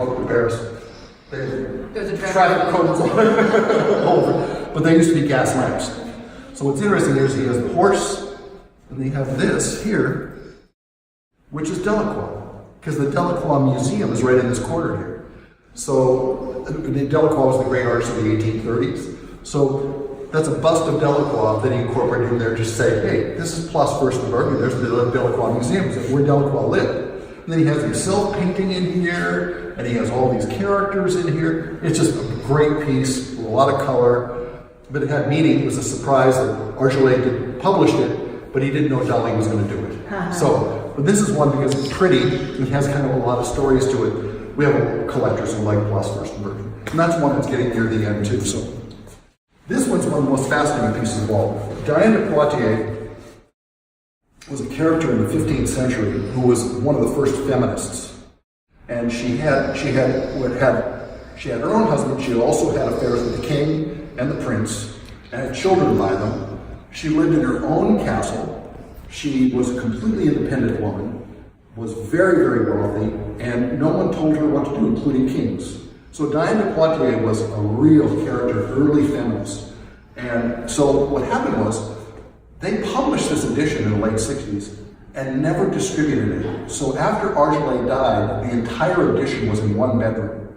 out in Paris. There's a Traffic cones all over. But they used to be gas lamps. So what's interesting is he has the horse, and they have this here, which is Delacroix, because the Delacroix Museum is right in this corner here. So Delacroix was the great artist of the 1830s. So that's a bust of Delacroix that he incorporated in there to say, hey, this is Place Furstenberg, and there's the Delacroix Museum, where Delacroix lived. And then he has himself painting in here, and he has all these characters in here. It's just a great piece with a lot of color, but it had meaning. It was a surprise that Argillet published it, but he didn't know Dalí was going to do it. So, but this is one because it's pretty, it has kind of a lot of stories to it. We have collectors who like Place Furstenberg, and that's one that's getting near the end too. So, this one's one of the most fascinating pieces of all. Diane de Poitiers was a character in the 15th century who was one of the first feminists, and she had her own husband. She also had affairs with the king and the prince, and had children by them. She lived in her own castle. She was a completely independent woman, was very, very wealthy, and no one told her what to do, including kings. So Diane de Poitiers was a real character, early feminist. And so what happened was, they published this edition in the late 60s and never distributed it. So after Argillet died, the entire edition was in one bedroom.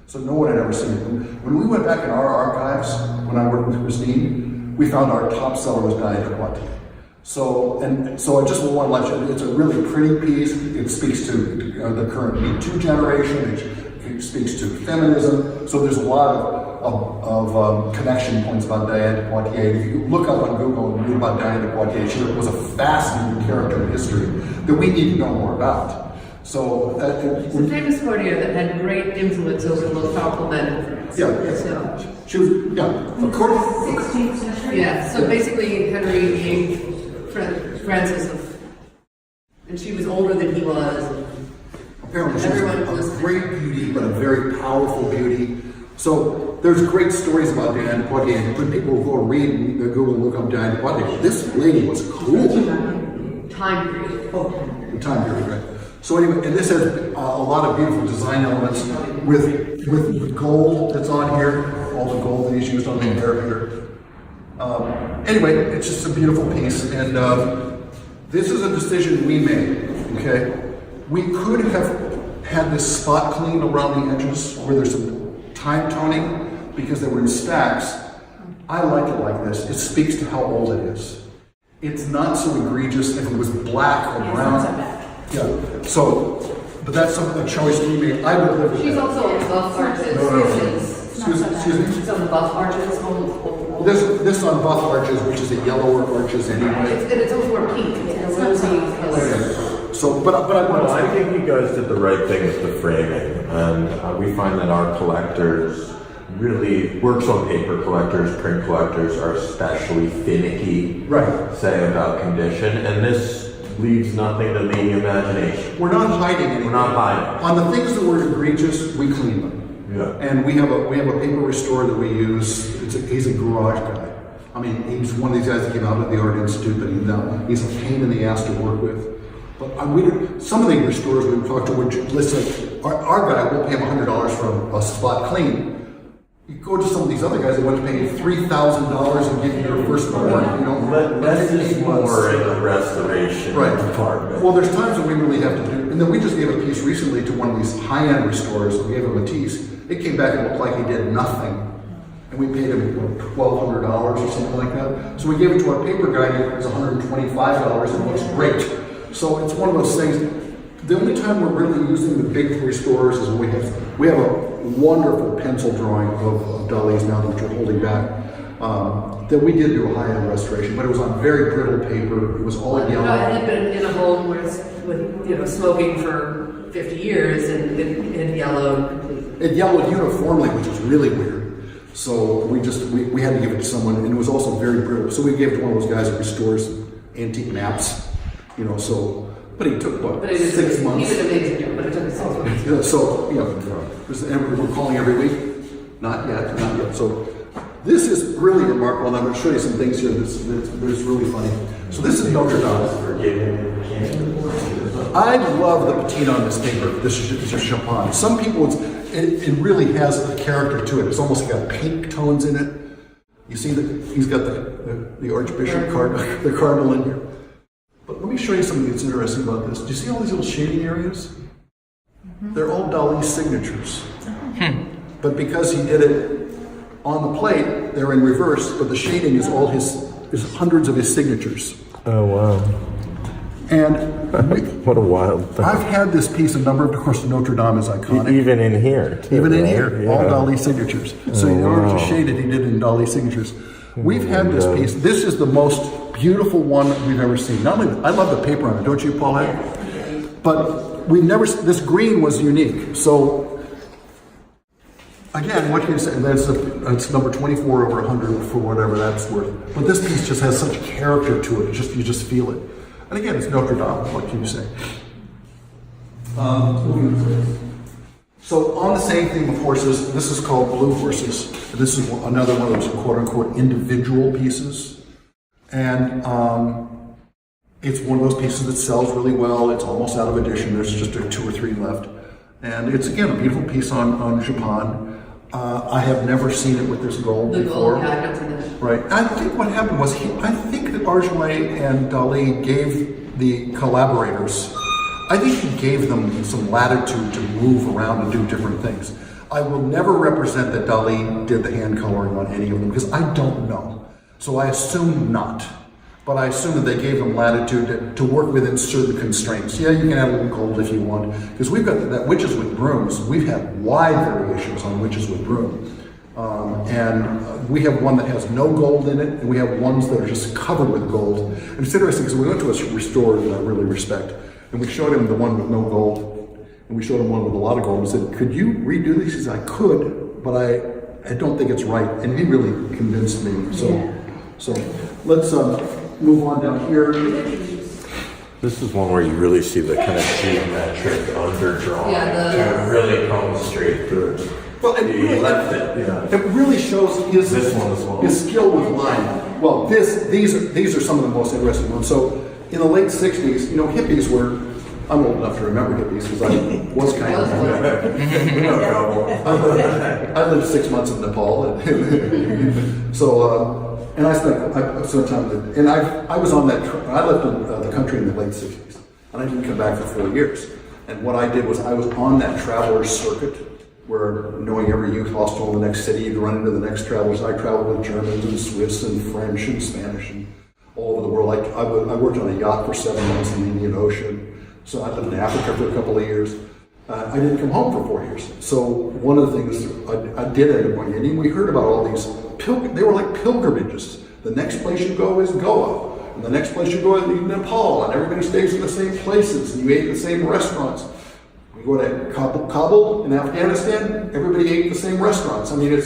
So no one had ever seen it. When we went back in our archives, when I worked with Christine, we found our top seller was Diane de Poitiers. So I just want to let you, it's a really pretty piece. It speaks to the current Me Too generation. It speaks to feminism. So there's a lot of connection points about Diane de Poitiers. If you look up on Google and read about Diane de Poitiers, she was a fascinating character in history that we need to know more about. So it's a famous courtier that had great influence over the most powerful men in France. Yeah. So, she was, a court. 16th century? Yeah, so basically Henry VIII, Francis, and she was older than he was. Apparently she was a great beauty, but a very powerful beauty. So there's great stories about Diane de Poitiers. When people go read the Google and look up Diane de Poitiers, this lady was cool. Time period. The time period, right? So anyway, and this has a lot of beautiful design elements with gold that's on here, all the gold that he's used on the hair here. Anyway, it's just a beautiful piece, and this is a decision we made, okay? We could have had this spot clean around the edges where there's some time toning because they were in stacks. I like it like this. It speaks to how old it is. It's not so egregious if it was black or brown. Yeah, so, but that's a choice we made. I would live with She's that. also on the buff arches. Excuse me? She's on the buff arches. This on buff arches, which is a yellower arches anyway. It's almost more pink. It's a rosy color. So, but I think you guys did the right thing with the framing, and we find that our collectors really, works on paper collectors, print collectors are especially finicky, right, say about condition, and this leaves nothing to the imagination. We're not hiding anything. We're not hiding. On the things that were egregious, we clean them. Yeah. And we have a paper restorer that we use. He's a garage guy. I mean, he's one of these guys that came out of the Art Institute, but he's a pain in the ass to work with. But some of the restorers we talked to would listen. Our guy will pay him $100 for a spot clean. You go to some of these other guys that want to pay you $3,000 and give you your first reward. You know, this is more in the restoration department. Well, there's times when we really have to do, and then we just gave a piece recently to one of these high-end restorers. We gave him a piece. It came back and looked like he did nothing. And we paid him $1,200 or something like that. So we gave it to our paper guy, and it was $125, and it looks great. So it's one of those things. The only time we're really using the big restorers is when we have a wonderful pencil drawing of Dalí's now that we're holding back. That we did do a high-end restoration, but it was on very brittle paper. It was all yellow. It had been in a home where it's with smoking for 50 years and it yellowed completely. It yellowed uniformly, which was really weird. So we had to give it to someone, and it was also very brittle. So we gave it to one of those guys that restores antique maps, but he took, 6 months? He did an amazing job, but it took 6 months. Yeah, so, and we're calling every week? Not yet. So this is really remarkable, and I'm going to show you some things here that's really funny. So this is Notre Dame. I love the patina on this paper. This is just Chopin. Some people, it really has a character to it. It's almost got pink tones in it. You see that he's got the Archbishop the cardinal in here. But let me show you something that's interesting about this. Do you see all these little shading areas? They're all Dalí's signatures. But because he did it on the plate, they're in reverse, but the shading is all is hundreds of his signatures. Oh, wow. And What a wild thing. I've had this piece a number of course, Notre Dame is iconic. Even in here, too, Even in right? here, Yeah. all Dalí signatures. So in order to shade it, he did it in Dalí signatures. We've had this piece. This is the most beautiful one we've ever seen. Not only, I love the paper on it, don't you, Paulette? But we've never, this green was unique. So again, what can you say? That's number 24 over 100 for whatever that's worth. But this piece just has such character to it. You just feel it. And again, it's Notre Dame. What can you say? So on the same theme of horses, this is called Blue Horses. This is another one of those quote-unquote individual pieces. And it's one of those pieces that sells really well. It's almost out of edition. There's just 2 or 3 left. And it's, again, a beautiful piece on Chopin. I have never seen it with this gold before. Yeah, I don't see that. Right. I think what happened was, I think that Argillet and Dalí gave the collaborators, I think he gave them some latitude to move around and do different things. I will never represent that Dalí did the hand coloring on any of them because I don't know. So I assume not. But I assume that they gave them latitude to work within certain constraints. Yeah, you can add a little gold if you want. Because we've got that Witches with Brooms. We've had wide variations on Witches with Broom. And we have one that has no gold in it, and we have ones that are just covered with gold. And it's interesting because we went to a restorer that I really respect, and we showed him the one with no gold, and we showed him one with a lot of gold, and said, could you redo these? He said, I could, but I don't think it's right. And he really convinced me. So let's move on down here. This is one where you really see the kind of geometric underdrawing. Yeah, It really comes straight through. Well, it really shows his This one as well. his skill with line. Well, these are some of the most interesting ones. So in the late '60s, hippies were. I'm old enough to remember hippies because I was kind of. I lived 6 months in Nepal, and so. And I spent time with it. And I was on that, I left the country in the late 60s. And I didn't come back for 4 years. And what I did was I was on that traveler's circuit where knowing every youth hostel in the next city, you'd run into the next travelers. I traveled with Germans and Swiss and French and Spanish and all over the world. I worked on a yacht for 7 months in the Indian Ocean. So I lived in Africa for a couple of years. I didn't come home for 4 years. So one of the things I did end up going in, and we heard about all these they were like pilgrimages. The next place you go is Goa, and the next place you go is Nepal, and everybody stays in the same places, and you ate at the same restaurants. We go to Kabul in Afghanistan, everybody ate at the same restaurants. I mean, it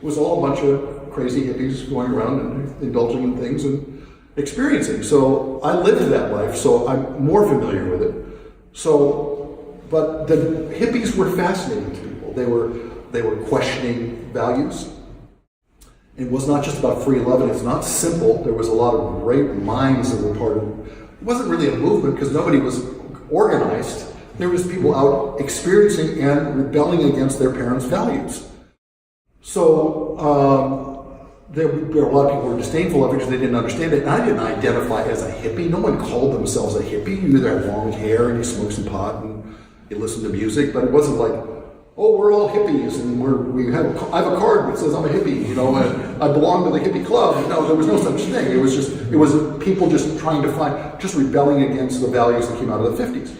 was all a bunch of crazy hippies going around and indulging in things and experiencing. So I lived that life, so I'm more familiar with it. But the hippies were fascinating to people. They were questioning values. It was not just about free love, and it's not simple. There was a lot of great minds that were part of it. It wasn't really a movement because nobody was organized. There was people out experiencing and rebelling against their parents' values. So there were a lot of people who were disdainful of it because they didn't understand it. And I didn't identify as a hippie. No one called themselves a hippie. You either had long hair and you smoked some pot and you listened to music, but it wasn't like, oh, we're all hippies, and I have a card that says I'm a hippie, and I belong to the hippie club. No, there was no such thing. It was people just trying to just rebelling against the values that came out of the 50s.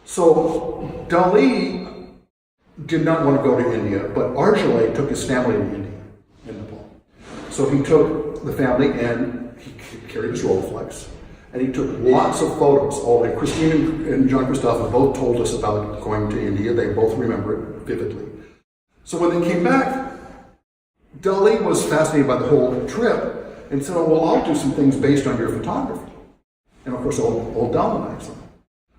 So Dalí did not want to go to India, but Argillet took his family to India in Nepal. So he took the family and he carried his Rolleiflex. And he took lots of photos. Christine and John Christophe both told us about going to India. They both remember it vividly. So when they came back, Dalí was fascinated by the whole trip and said, oh, well, I'll do some things based on your photography. And of course, old dominized them.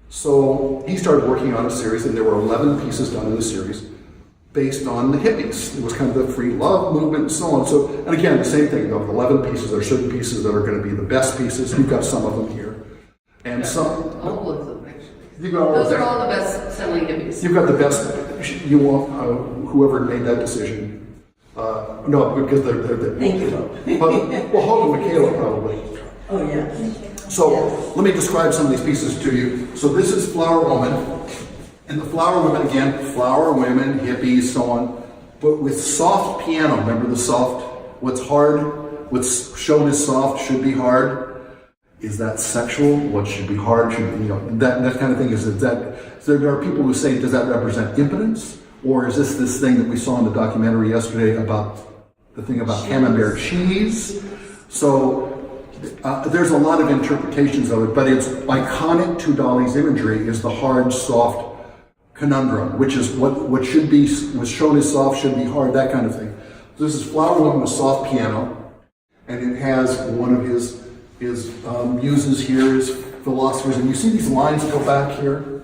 So he started working on a series, and there were 11 pieces done in the series. based on the hippies. It was kind of the free love movement and so on. So, and again, the same thing, of 11 pieces, there are certain pieces that are going to be the best pieces. You've got some of them here. And some... All of them, actually. You've got all Those of are them. all the best selling hippies. You've got the best, you want, whoever made that decision. No, because they're Thank you. well, hold on, Michaela probably. Oh, yeah. So Yes. let me describe some of these pieces to you. So this is Flower Woman. And the Flower Women, again, flower women, hippies, so on, but with soft piano. Remember the soft? What's hard, what's shown as soft should be hard. Is that sexual? What should be hard should be, that kind of thing. Is that, so there are people who say, does that represent impotence? Or is this thing that we saw in the documentary yesterday about the thing about camembert cheese? So there's a lot of interpretations of it, but it's iconic to Dalí's imagery is the hard, soft conundrum, which is what should be, was shown as soft should be hard, that kind of thing. So this is Flower Woman with soft piano, and it has one of his muses here, his philosophers, and you see these lines go back here?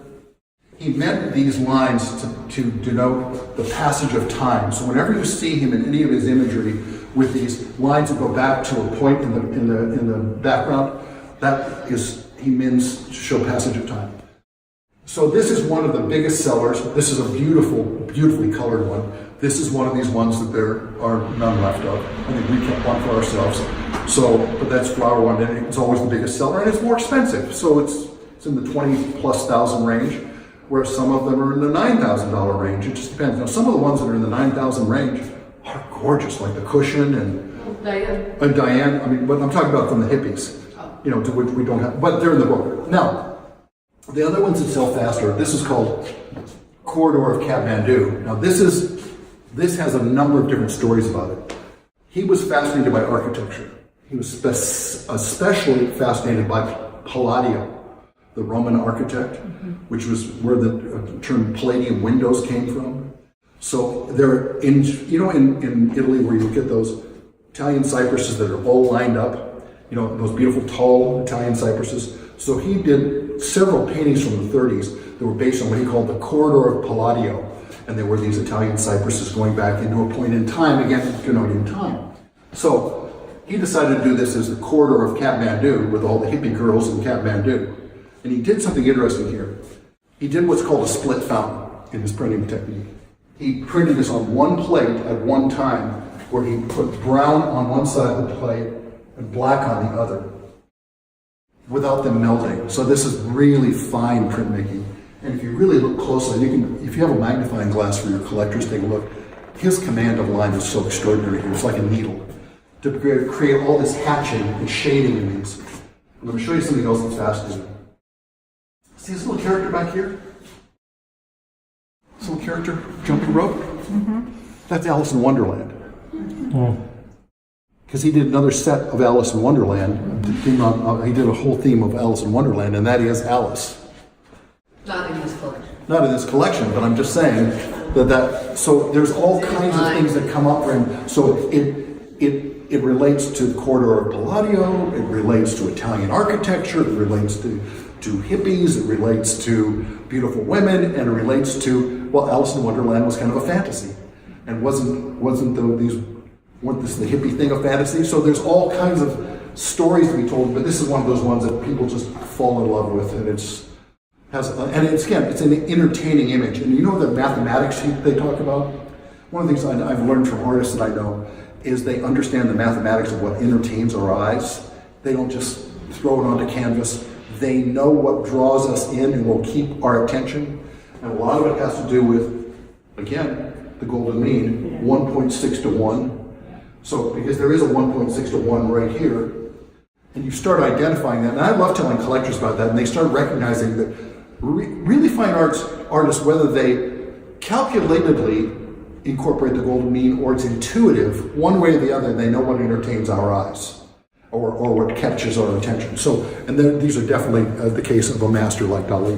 He meant these lines to denote the passage of time. So whenever you see him in any of his imagery with these lines that go back to a point in the background, that is, he means to show passage of time. So this is one of the biggest sellers. This is a beautiful, beautifully colored one. This is one of these ones that there are none left of. I think we kept one for ourselves. So, but that's Flower One, and it's always the biggest seller, and it's more expensive. So it's in the 20+ thousand range, whereas some of them are in the $9,000 range. It just depends. Now, some of the ones that are in the 9,000 range are gorgeous, like the cushion and Diane. I mean, but I'm talking about from the hippies, to which we don't have, but they're in the book. Now, the other ones that sell faster, this is called Corridor of Kathmandu. Now this has a number of different stories about it. He was fascinated by architecture. He was especially fascinated by Palladio, the Roman architect, which was where the term Palladium windows came from. So they're in Italy where you get those Italian cypresses that are all lined up, those beautiful tall Italian cypresses. So he did several paintings from the 30s that were based on what he called the Corridor of Palladio. And there were these Italian cypresses going back into a point in time, again, denoting time. So he decided to do this as the Corridor of Kathmandu with all the hippie girls in Kathmandu. And he did something interesting here. He did what's called a split fountain in his printing technique. He printed this on one plate at one time, where he put brown on one side of the plate and black on the other, without them melting. So this is really fine printmaking. And if you really look closely, if you have a magnifying glass for your collectors, take a look. His command of line is so extraordinary here. It's like a needle. To create all this hatching and shading in these. I'm going to show you something else that's fascinating. See this little character back here? This little character jumping rope? That's Alice in Wonderland. Because he did another set of Alice in Wonderland. He did a whole theme of Alice in Wonderland, and that is Alice. Not in this collection. Not in this collection, but I'm just saying so there's all kinds of things that come up for him. So it relates to the Corridor of Palladio, it relates to Italian architecture, it relates to hippies, it relates to beautiful women, and it relates to, Alice in Wonderland was kind of a fantasy. And weren't this the hippie thing of fantasy? So there's all kinds of stories to be told, but this is one of those ones that people just fall in love with, and it's an entertaining image. And the mathematics they talk about? One of the things I've learned from artists that I know is they understand the mathematics of what entertains our eyes. They don't just throw it onto canvas. They know what draws us in and will keep our attention. And a lot of it has to do with, again, the golden mean, 1.6 to 1. So, because there is a 1.6 to 1 right here, and you start identifying that, and I love telling collectors about that, and they start recognizing that really fine artists, whether they calculatedly incorporate the golden mean or it's intuitive, one way or the other, they know what entertains our eyes or what captures our attention. So, and these are definitely the case of a master like Dalí.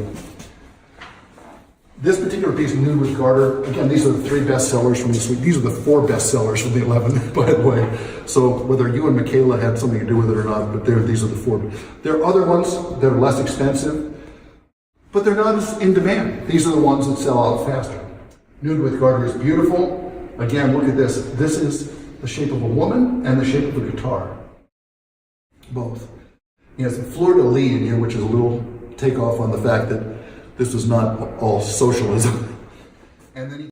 This particular piece, Nude with Garter, again, these are the 3 bestsellers from this week. These are the 4 bestsellers from the 11, by the way. So whether you and Michaela had something to do with it or not, but these are the 4. There are other ones that are less expensive, but they're not as in demand. These are the ones that sell out faster. Nude with Garter is beautiful. Again, look at this. This is the shape of a woman and the shape of a guitar. Both. He has a fleur-de-lis in here, which is a little takeoff on the fact that this is not all socialism. And then he